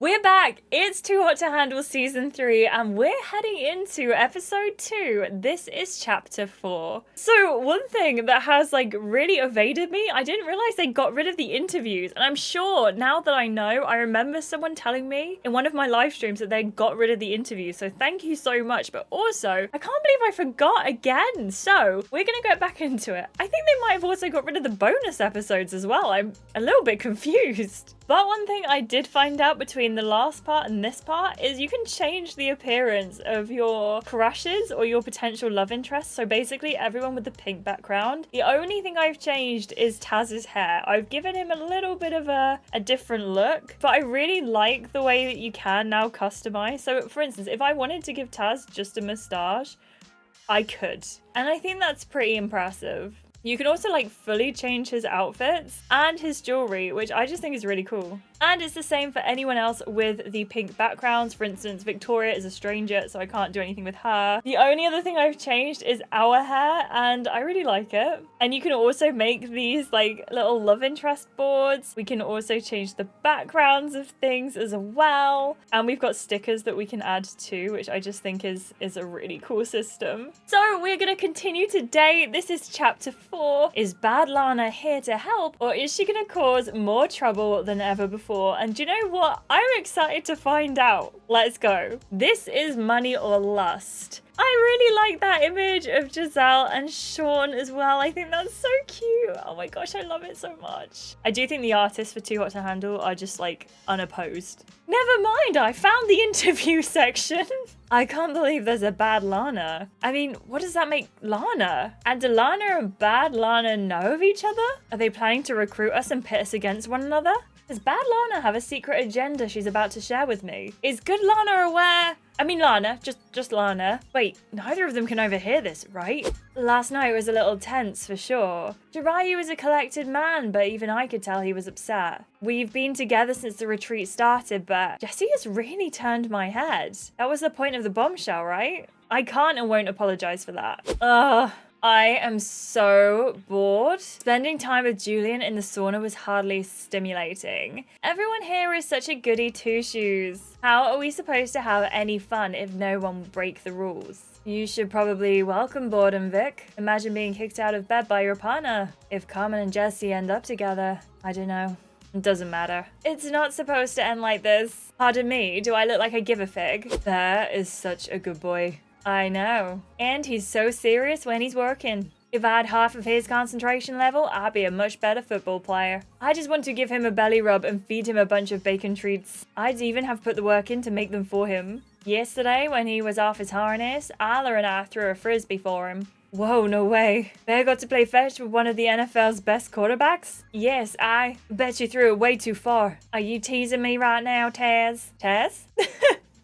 We're back! It's Too Hot to Handle Season 3 and we're heading into Episode 2. This is Chapter 4. So one thing that has really evaded me, I didn't realize they got rid of the interviews, and I'm sure now that I know, I remember someone telling me in one of my live streams that they got rid of the interviews, so thank you so much. But also, I can't believe I forgot again, so we're gonna go back into it. I think they might have also got rid of the bonus episodes as well. I'm a little bit confused. But one thing I did find out between the last part and this part is you can change the appearance of your crushes or your potential love interests. So basically everyone with the pink background. The only thing I've changed is Taz's hair. I've given him a little bit of a different look, but I really like the way that you can now customize. So for instance, if I wanted to give Taz just a mustache, I could. And I think that's pretty impressive. You can also fully change his outfits and his jewelry, which I just think is really cool. And it's the same for anyone else with the pink backgrounds. For instance, Victoria is a stranger, so I can't do anything with her. The only other thing I've changed is our hair, and I really like it. And you can also make these little love interest boards. We can also change the backgrounds of things as well. And we've got stickers that we can add too, which I just think is a really cool system. So we're gonna continue today. This is Chapter 4. Is Bad Lana here to help, or is she gonna cause more trouble than ever before? And do you know what? I'm excited to find out. Let's go. This is Money or Lust. I really like that image of Giselle and Sean as well. I think that's so cute. Oh my gosh, I love it so much. I do think the artists for Too Hot to Handle are just unopposed. Never mind, I found the interview section. I can't believe there's a Bad Lana. I mean, what does that make Lana? And do Lana and Bad Lana know of each other? Are they planning to recruit us and pit us against one another? Does Bad Lana have a secret agenda she's about to share with me? Is Good Lana aware? I mean Lana, just Lana. Wait, neither of them can overhear this, right? Last night was a little tense for sure. Jiraiya was a collected man, but even I could tell he was upset. We've been together since the retreat started, but Jessie has really turned my head. That was the point of the bombshell, right? I can't and won't apologize for that. Ugh. I am so bored. Spending time with Julian in the sauna was hardly stimulating. Everyone here is such a goody two-shoes. How are we supposed to have any fun if no one will break the rules? You should probably welcome boredom, Vic. Imagine being kicked out of bed by your partner. If Carmen and Jessie end up together, I don't know. It doesn't matter. It's not supposed to end like this. Pardon me, do I look like I give a fig? There is such a good boy. I know. And he's so serious when he's working. If I had half of his concentration level, I'd be a much better football player. I just want to give him a belly rub and feed him a bunch of bacon treats. I'd even have put the work in to make them for him. Yesterday, when he was off his harness, Isla and I threw a frisbee for him. Whoa, no way. Bear got to play fetch with one of the NFL's best quarterbacks? Yes, I bet you threw it way too far. Are you teasing me right now, Taz? Taz?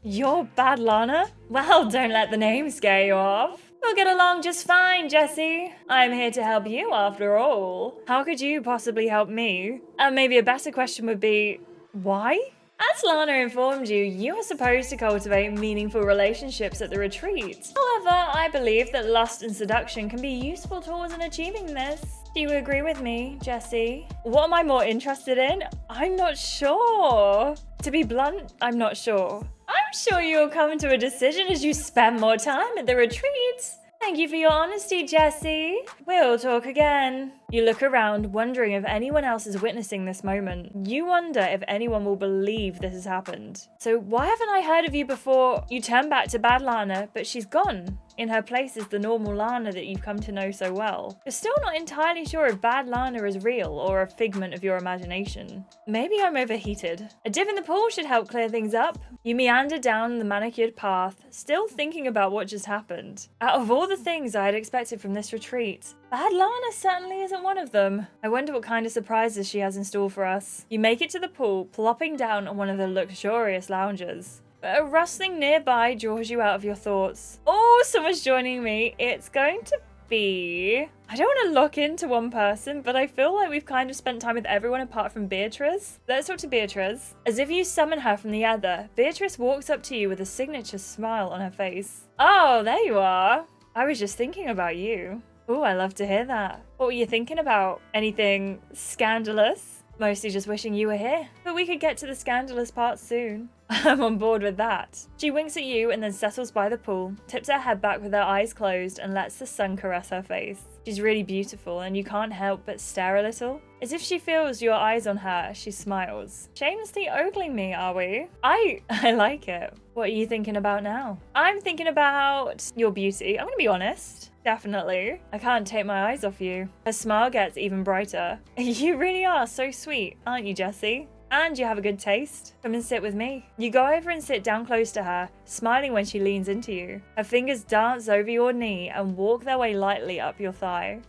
You're Bad Lana? Well, don't let the name scare you off. We'll get along just fine, Jessie. I'm here to help you after all. How could you possibly help me? And maybe a better question would be, why? As Lana informed you, you are supposed to cultivate meaningful relationships at the retreat. However, I believe that lust and seduction can be useful tools in achieving this. Do you agree with me, Jessie? What am I more interested in? I'm not sure. To be blunt, I'm not sure. I'm sure you'll come to a decision as you spend more time at the retreat. Thank you for your honesty, Jessie. We'll talk again. You look around, wondering if anyone else is witnessing this moment. You wonder if anyone will believe this has happened. So why haven't I heard of you before? You turn back to Bad Lana, but she's gone. In her place is the normal Lana that you've come to know so well. You're still not entirely sure if Bad Lana is real or a figment of your imagination. Maybe I'm overheated. A dip in the pool should help clear things up. You meander down the manicured path, still thinking about what just happened. Out of all the things I had expected from this retreat, Bad Lana certainly isn't one of them. I wonder what kind of surprises she has in store for us. You make it to the pool, plopping down on one of the luxurious lounges. But a rustling nearby draws you out of your thoughts. Oh, someone's joining me. It's going to be... I don't want to lock into one person, but I feel like we've kind of spent time with everyone apart from Beatrice. Let's talk to Beatrice. As if you summon her from the other, Beatrice walks up to you with a signature smile on her face. Oh, there you are. I was just thinking about you. Oh, I love to hear that. What were you thinking about? Anything scandalous? Mostly just wishing you were here. But we could get to the scandalous part soon. I'm on board with that. She winks at you and then settles by the pool, tips her head back with her eyes closed and lets the sun caress her face. She's really beautiful and you can't help but stare a little. As if she feels your eyes on her, she smiles. Shamelessly ogling me, are we? I like it. What are you thinking about now? I'm thinking about your beauty. I'm gonna be honest. Definitely. I can't take my eyes off you. Her smile gets even brighter. You really are so sweet, aren't you, Jessie? And you have a good taste. Come and sit with me. You go over and sit down close to her, smiling when she leans into you. Her fingers dance over your knee and walk their way lightly up your thigh.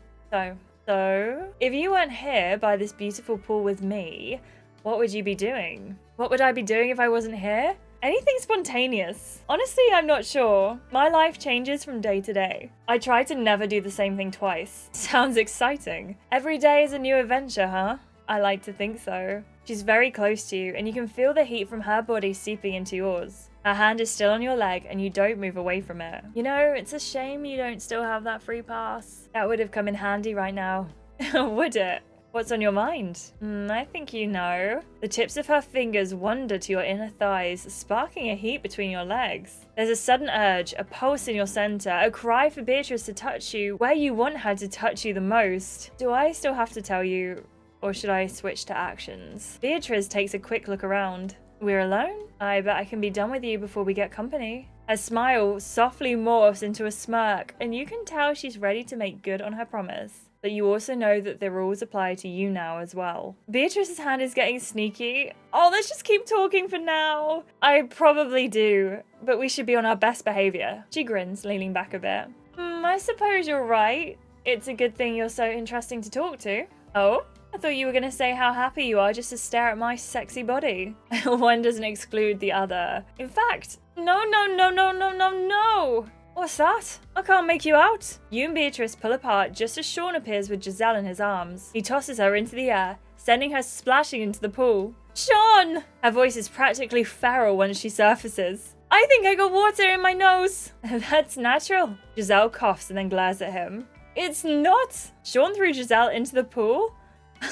So, if you weren't here by this beautiful pool with me, what would you be doing? What would I be doing if I wasn't here? Anything spontaneous. Honestly, I'm not sure. My life changes from day to day. I try to never do the same thing twice. Sounds exciting. Every day is a new adventure, huh? I like to think so. She's very close to you, and you can feel the heat from her body seeping into yours. Her hand is still on your leg, and you don't move away from it. You know, it's a shame you don't still have that free pass. That would have come in handy right now. Would it? What's on your mind? I think you know. The tips of her fingers wander to your inner thighs, sparking a heat between your legs. There's a sudden urge, a pulse in your center, a cry for Beatrice to touch you where you want her to touch you the most. Do I still have to tell you, or should I switch to actions? Beatrice takes a quick look around. We're alone? I bet I can be done with you before we get company. Her smile softly morphs into a smirk, and you can tell she's ready to make good on her promise. But you also know that the rules apply to you now as well. Beatrice's hand is getting sneaky. Oh, let's just keep talking for now. I probably do, but we should be on our best behavior. She grins, leaning back a bit. I suppose you're right. It's a good thing you're so interesting to talk to. Oh? I thought you were going to say how happy you are just to stare at my sexy body. One doesn't exclude the other. In fact, no. What's that? I can't make you out. You and Beatrice pull apart just as Sean appears with Giselle in his arms. He tosses her into the air, sending her splashing into the pool. Sean! Her voice is practically feral when she surfaces. I think I got water in my nose. That's natural. Giselle coughs and then glares at him. It's not. Sean threw Giselle into the pool?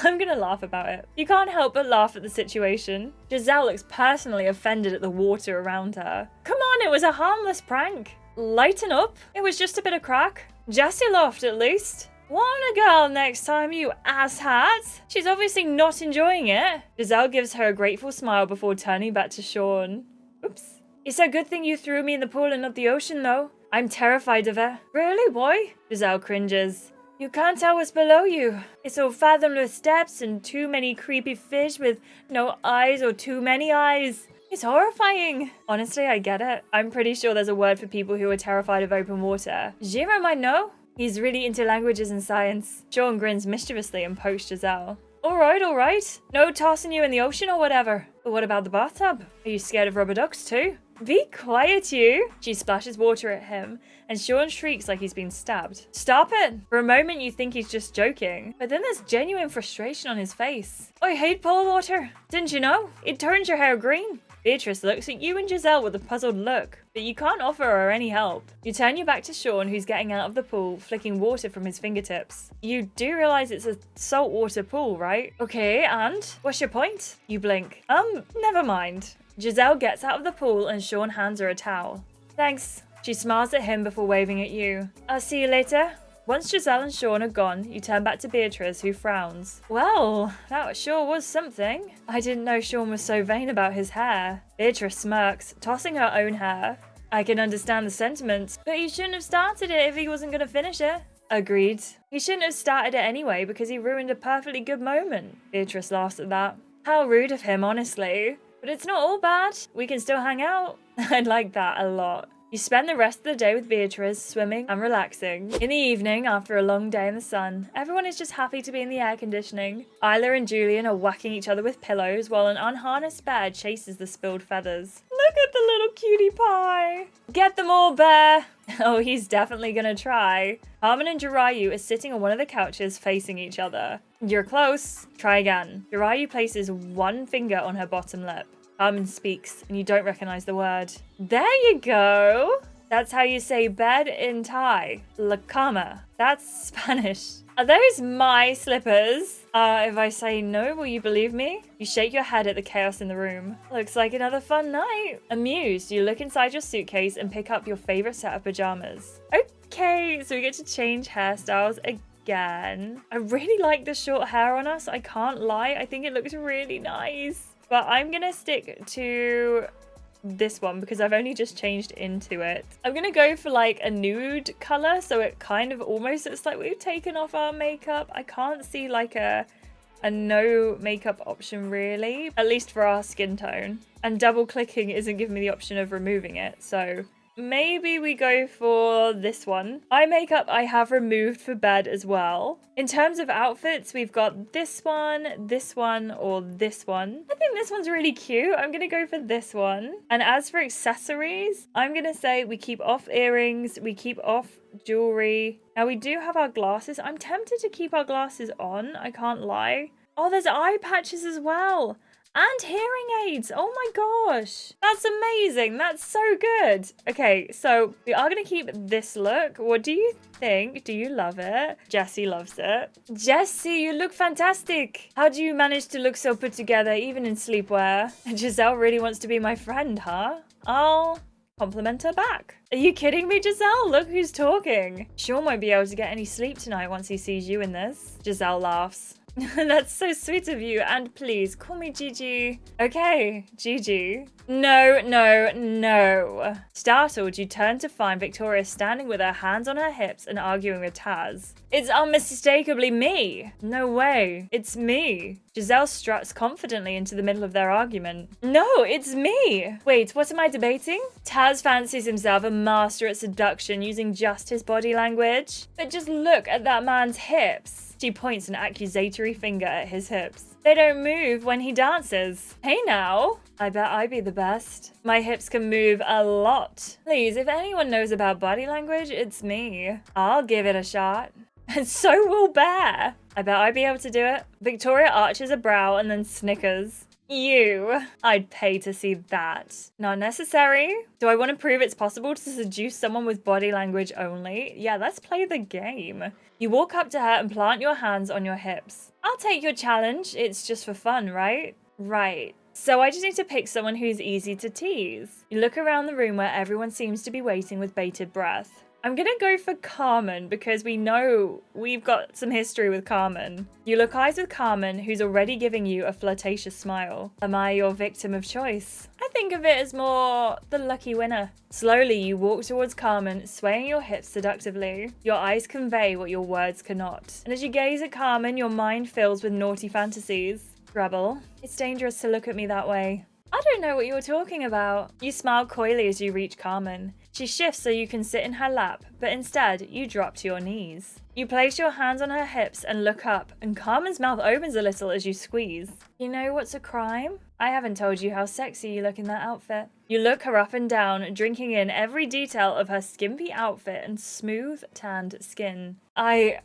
I'm gonna laugh about it. You can't help but laugh at the situation. Giselle looks personally offended at the water around her. Come on, it was a harmless prank. Lighten up. It was just a bit of crack. Jessie laughed at least. Warn a girl next time, you asshat. She's obviously not enjoying it. Giselle gives her a grateful smile before turning back to Sean. Oops. It's a good thing you threw me in the pool and not the ocean, though. I'm terrified of it. Really, boy? Giselle cringes. You can't tell what's below you. It's all fathomless depths and too many creepy fish with no eyes or too many eyes. It's horrifying. Honestly, I get it. I'm pretty sure there's a word for people who are terrified of open water. Jiro might know. He's really into languages and science. Sean grins mischievously and pokes Giselle. All right. No tossing you in the ocean or whatever. But what about the bathtub? Are you scared of rubber ducks too? Be quiet, you. She splashes water at him, and Sean shrieks like he's been stabbed. Stop it. For a moment, you think he's just joking, but then there's genuine frustration on his face. I hate pool water. Didn't you know? It turns your hair green. Beatrice looks at you and Giselle with a puzzled look, but you can't offer her any help. You turn your back to Sean, who's getting out of the pool, flicking water from his fingertips. You do realize it's a saltwater pool, right? Okay, and? What's your point? You blink. Never mind. Giselle gets out of the pool and Sean hands her a towel. Thanks. She smiles at him before waving at you. I'll see you later. Once Giselle and Sean are gone, you turn back to Beatrice, who frowns. Well, that sure was something. I didn't know Sean was so vain about his hair. Beatrice smirks, tossing her own hair. I can understand the sentiments, but he shouldn't have started it if he wasn't going to finish it. Agreed. He shouldn't have started it anyway because he ruined a perfectly good moment. Beatrice laughs at that. How rude of him, honestly. But it's not all bad. We can still hang out. I'd like that a lot. You spend the rest of the day with Beatrice, swimming and relaxing. In the evening, after a long day in the sun, everyone is just happy to be in the air conditioning. Isla and Julian are whacking each other with pillows while an unharnessed bear chases the spilled feathers. Look at the little cutie pie. Get them all, bear. Oh, he's definitely gonna try. Harmon and Jirayu are sitting on one of the couches facing each other. You're close. Try again. Jirayu places one finger on her bottom lip. Harmon speaks, and you don't recognize the word. There you go. That's how you say bed in Thai. La cama. That's Spanish. Are those my slippers? If I say no, will you believe me? You shake your head at the chaos in the room. Looks like another fun night. Amused, you look inside your suitcase and pick up your favorite set of pajamas. Okay, so we get to change hairstyles again. I really like the short hair on us. I can't lie. I think it looks really nice. But I'm gonna stick to this one because I've only just changed into it. I'm gonna go for like a nude color, so it kind of almost looks like we've taken off our makeup. I can't see like a no makeup option really, at least for our skin tone. And double clicking isn't giving me the option of removing it, so maybe we go for this one. Eye makeup I have removed for bed as well. In terms of outfits, we've got this one, or this one. I think this one's really cute. I'm gonna go for this one. And as for accessories, I'm gonna say we keep off earrings, we keep off jewelry. Now we do have our glasses. I'm tempted to keep our glasses on, I can't lie. Oh, there's eye patches as well. And hearing aids. Oh my gosh. That's amazing. That's so good. Okay, so we are going to keep this look. What do you think? Do you love it? Jessie loves it. Jessie, you look fantastic. How do you manage to look so put together, even in sleepwear? Giselle really wants to be my friend, huh? I'll compliment her back. Are you kidding me, Giselle? Look who's talking. Sean won't be able to get any sleep tonight once he sees you in this. Giselle laughs. That's so sweet of you, and please call me Gigi. Okay, Gigi. No, no, no. Startled, you turn to find Victoria standing with her hands on her hips and arguing with Taz. It's unmistakably me. No way, it's me. Giselle struts confidently into the middle of their argument. No, it's me. Wait, what am I debating? Taz fancies himself a master at seduction using just his body language. But just look at that man's hips. She points an accusatory finger at his hips. They don't move when he dances. Hey now, I bet I'd be the best. My hips can move a lot. Please, if anyone knows about body language, it's me. I'll give it a shot. And so will Bear. I bet I'd be able to do it. Victoria arches a brow and then snickers. You. I'd pay to see that. Not necessary. Do I want to prove it's possible to seduce someone with body language only? Yeah, let's play the game. You walk up to her and plant your hands on your hips. I'll take your challenge. It's just for fun, right? Right. So I just need to pick someone who's easy to tease. You look around the room where everyone seems to be waiting with bated breath. I'm gonna go for Carmen because we know we've got some history with Carmen. You look eyes with Carmen, who's already giving you a flirtatious smile. Am I your victim of choice? I think of it as more the lucky winner. Slowly, you walk towards Carmen, swaying your hips seductively. Your eyes convey what your words cannot. And as you gaze at Carmen, your mind fills with naughty fantasies. Rebel, it's dangerous to look at me that way. I don't know what you're talking about. You smile coyly as you reach Carmen. She shifts so you can sit in her lap, but instead, you drop to your knees. You place your hands on her hips and look up, and Carmen's mouth opens a little as you squeeze. You know what's a crime? I haven't told you how sexy you look in that outfit. You look her up and down, drinking in every detail of her skimpy outfit and smooth, tanned skin. I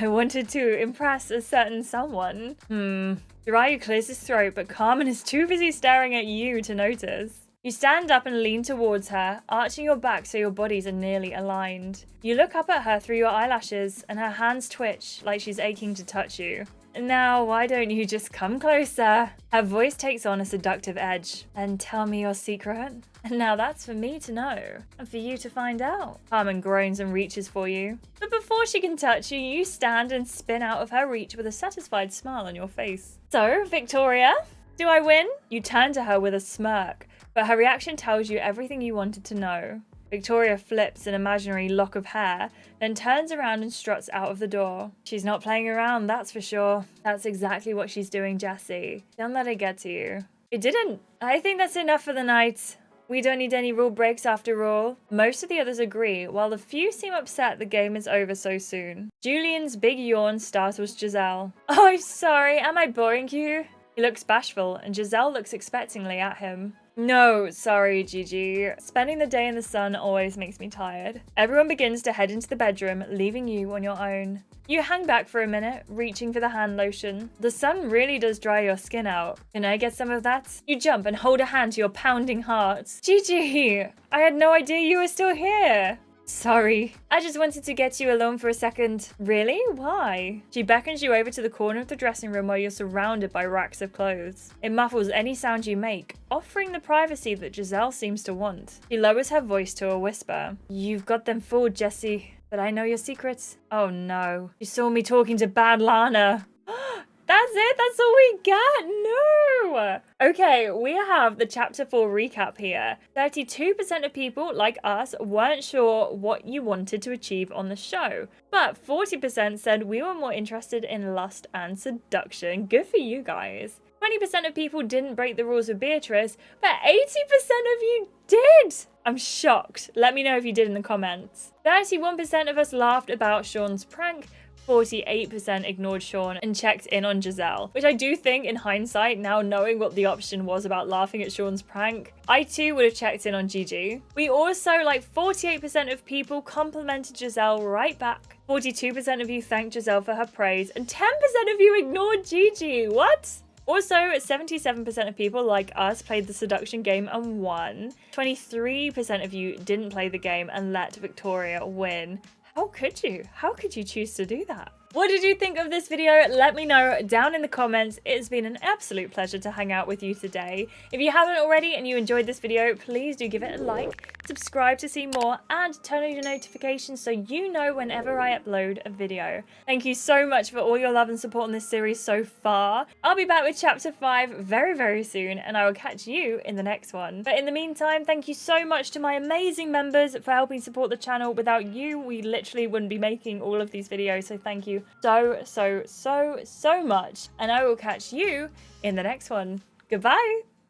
wanted to impress a certain someone. Jiraiya clears his throat, but Carmen is too busy staring at you to notice. You stand up and lean towards her, arching your back so your bodies are nearly aligned. You look up at her through your eyelashes, and her hands twitch like she's aching to touch you. Now, why don't you just come closer? Her voice takes on a seductive edge. And tell me your secret. And now that's for me to know, and for you to find out. Carmen groans and reaches for you. But before she can touch you, you stand and spin out of her reach with a satisfied smile on your face. So, Victoria, do I win? You turn to her with a smirk, but her reaction tells you everything you wanted to know. Victoria flips an imaginary lock of hair, then turns around and struts out of the door. She's not playing around, that's for sure. That's exactly what she's doing, Jessie. Don't let it get to you. It didn't. I think that's enough for the night. We don't need any rule breaks after all. Most of the others agree, while the few seem upset the game is over so soon. Julian's big yawn startles Giselle. Oh, I'm sorry, am I boring you? He looks bashful, and Giselle looks expectingly at him. No, sorry, Gigi. Spending the day in the sun always makes me tired. Everyone begins to head into the bedroom, leaving you on your own. You hang back for a minute, reaching for the hand lotion. The sun really does dry your skin out. Can I get some of that? You jump and hold a hand to your pounding heart. Gigi, I had no idea you were still here. Sorry. I just wanted to get you alone for a second. Really? Why? She beckons you over to the corner of the dressing room where you're surrounded by racks of clothes. It muffles any sound you make, offering the privacy that Giselle seems to want. She lowers her voice to a whisper. You've got them fooled, Jessie. But I know your secrets. Oh no. You saw me talking to bad Lana. That's it? That's all we got? No! Okay, we have the chapter 4 recap here. 32% of people, like us, weren't sure what you wanted to achieve on the show. But 40% said we were more interested in lust and seduction. Good for you guys. 20% of people didn't break the rules with Beatrice, but 80% of you did! I'm shocked. Let me know if you did in the comments. 31% of us laughed about Sean's prank, 48% ignored Sean and checked in on Giselle, which I do think in hindsight, now knowing what the option was about laughing at Sean's prank, I too would have checked in on Gigi. We also, like 48% of people complimented Giselle right back. 42% of you thanked Giselle for her praise and 10% of you ignored Gigi. What? Also, 77% of people like us played the seduction game and won. 23% of you didn't play the game and let Victoria win. How could you? How could you choose to do that? What did you think of this video? Let me know down in the comments. It's been an absolute pleasure to hang out with you today. If you haven't already and you enjoyed this video, please do give it a like, subscribe to see more, and turn on your notifications so you know whenever I upload a video. Thank you so much for all your love and support on this series so far. I'll be back with chapter 5 very, very soon, and I will catch you in the next one. But in the meantime, thank you so much to my amazing members for helping support the channel. Without you, we literally wouldn't be making all of these videos, so thank you so much, and I will catch you in the next one. Goodbye.